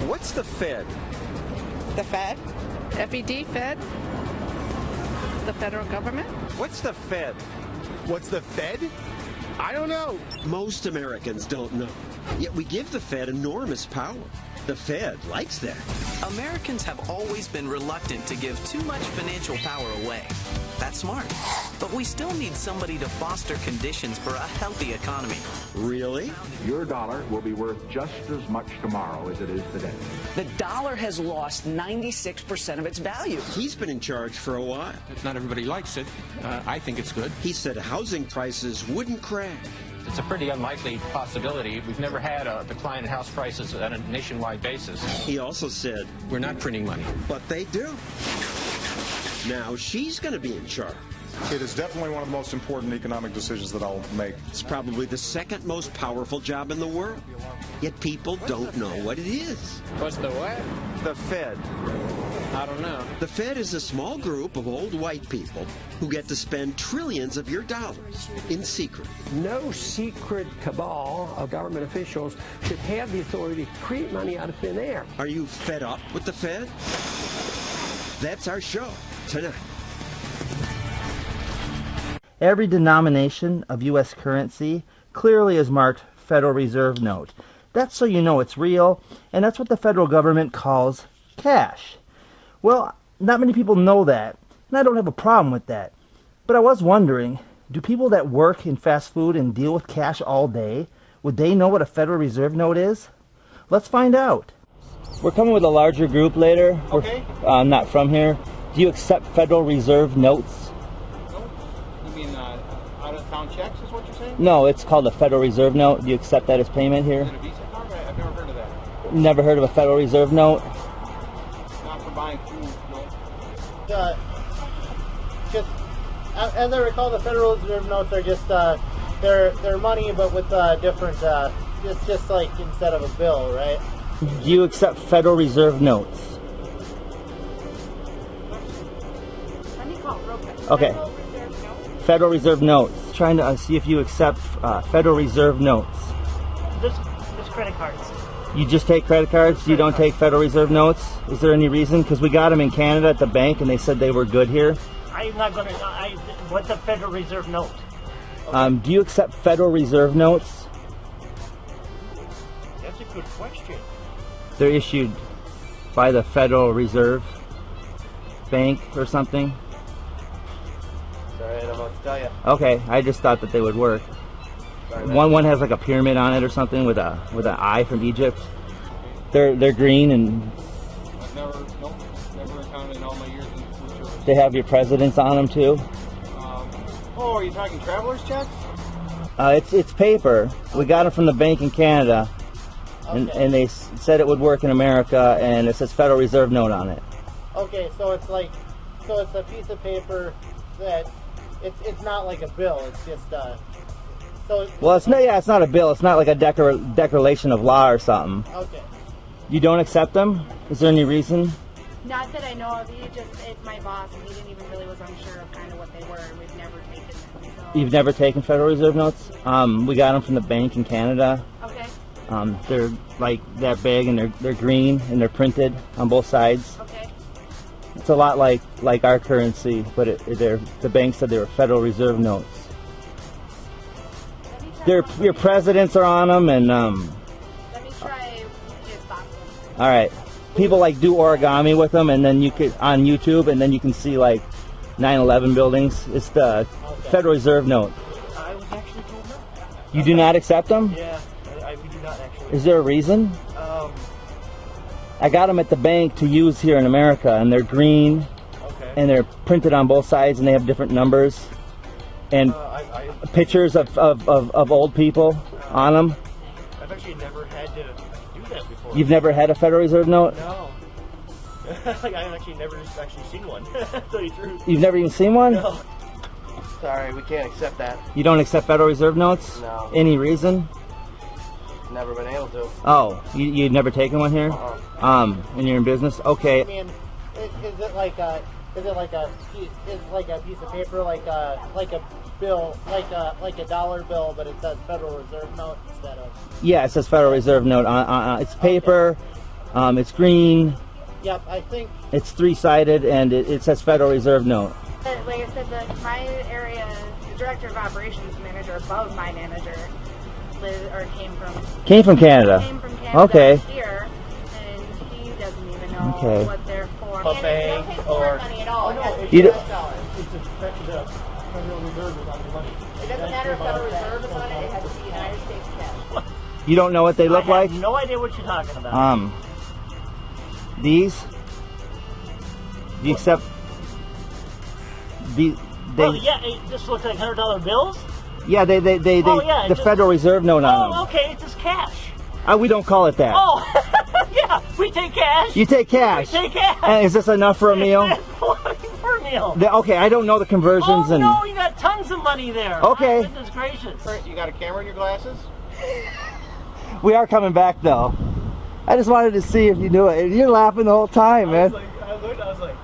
What's the Fed? The Fed? FED, Fed? The federal government? What's the Fed? What's the Fed? I don't know. Most Americans don't know. Yet we give the Fed enormous power. The Fed likes that. Americans have always been reluctant to give too much financial power away. That's smart. But we still need somebody to foster conditions for a healthy economy. Really? Your dollar will be worth just as much tomorrow as it is today. The dollar has lost 96% of its value. He's been in charge for a while. Not everybody likes it. I think it's good. He said housing prices wouldn't crash. It's a pretty unlikely possibility. We've never had a decline in house prices on a nationwide basis. He also said, we're not printing money. But they do. Now she's going to be in charge. It is definitely one of the most important economic decisions that I'll make. It's probably the second most powerful job in the world. Yet people don't know what it is. What's the what? The Fed. I don't know. The Fed is a small group of old white people who get to spend trillions of your dollars in secret. No secret cabal of government officials should have the authority to create money out of thin air. Are you fed up with the Fed? That's our show tonight. Every denomination of U.S. currency clearly is marked Federal Reserve Note. That's so you know it's real, and that's what the federal government calls cash. Well, not many people know that, and I don't have a problem with that. But I was wondering, do people that work in fast food and deal with cash all day, would they know what a Federal Reserve Note is? Let's find out. We're coming with a larger group later. Okay. I'm not from here. Do you accept Federal Reserve Notes? Out-of-town checks is what you're saying? No, it's called a Federal Reserve Note. Do you accept that as payment here? Is it a Visa card? I've never heard of that. Never heard of a Federal Reserve Note? Not for buying food, no. Just as I recall, the Federal Reserve Notes are just they're money, but with different. It's just like instead of a bill, right? Do you accept Federal Reserve Notes? Okay. Federal Reserve Notes. Trying to see if you accept Federal Reserve Notes. Just credit cards. You just take credit cards? You don't take Federal Reserve Notes? Is there any reason? Because we got them in Canada at the bank and they said they were good here. I'm not going to... What's a Federal Reserve Note? Do you accept Federal Reserve Notes? That's a good question. They're issued by the Federal Reserve Bank or something. Sorry, I don't know what to tell you. Okay, I just thought that they would work. Sorry, one has like a pyramid on it or something with an eye from Egypt. They're green and I've never encountered in all my years in food service. they have your presidents on them too. Oh, are you talking traveler's checks? It's paper. We got them from the bank in Canada, and they said it would work in America, and it says Federal Reserve Note on it. Okay, so it's a piece of paper that it's not like a bill. It's just Well, it's not a bill. It's not like a declaration of law or something. Okay. You don't accept them? Is there any reason? Not that I know of. It's my boss, and he didn't even really was unsure of kind of what they were, and we've never taken them. So. You've never taken Federal Reserve Notes? We got them from the bank in Canada. Okay. They're like that big, and they're green, and they're printed on both sides. Okay. It's a lot like our currency, but the bank said they were Federal Reserve Notes. Your presidents are on them, and Let me try his box. all right. People do origami with them, and then you could on YouTube, and then you can see 9/11 buildings. It's the Federal Reserve Note. I was actually told no. You do not accept them? Yeah, we do not actually. Is there a reason? I got them at the bank to use here in America, and they're green, and they're printed on both sides, and they have different numbers, and pictures of old people on them. I've actually never had to do that before. You've never had a Federal Reserve Note? No. I've actually never seen one. To tell you the truth. You've never even seen one? No. Sorry, we can't accept that. You don't accept Federal Reserve Notes? No. Any reason? Never been able to. Oh, you've never taken one here? And you're in business? Okay. I mean, is it like a piece of paper, like a bill, like a dollar bill, but it says Federal Reserve Note instead of? Yeah, it says Federal Reserve Note. It's paper. It's green. Yep, I think. It's three-sided, and it says Federal Reserve note. Like I said, my area, the director of operations manager above my manager, came from Canada. Came from Canada Okay. here, and he doesn't even know Okay. what they're for. A bank or money at all. No, it's You US don't- dollars. It's the Federal Reserve is on the money. It doesn't matter if Federal Reserve is on it. It has to be United States cash. You don't know what they look like? I have no idea what you're talking about. These? Do you accept? They yeah, it just looks like $100 bills. yeah, they Oh, yeah, the just- Federal Reserve note on them. Okay, it's just cash. We don't call it that. Oh, yeah, we take cash. You take cash. We take cash. And is this enough for a meal? For a meal. Okay, I don't know the conversions Oh, and. no, you got tons of money there. Okay. My goodness gracious. You got a camera in your glasses? We are coming back though. I just wanted to see if you knew it. You're laughing the whole time, man. I was like,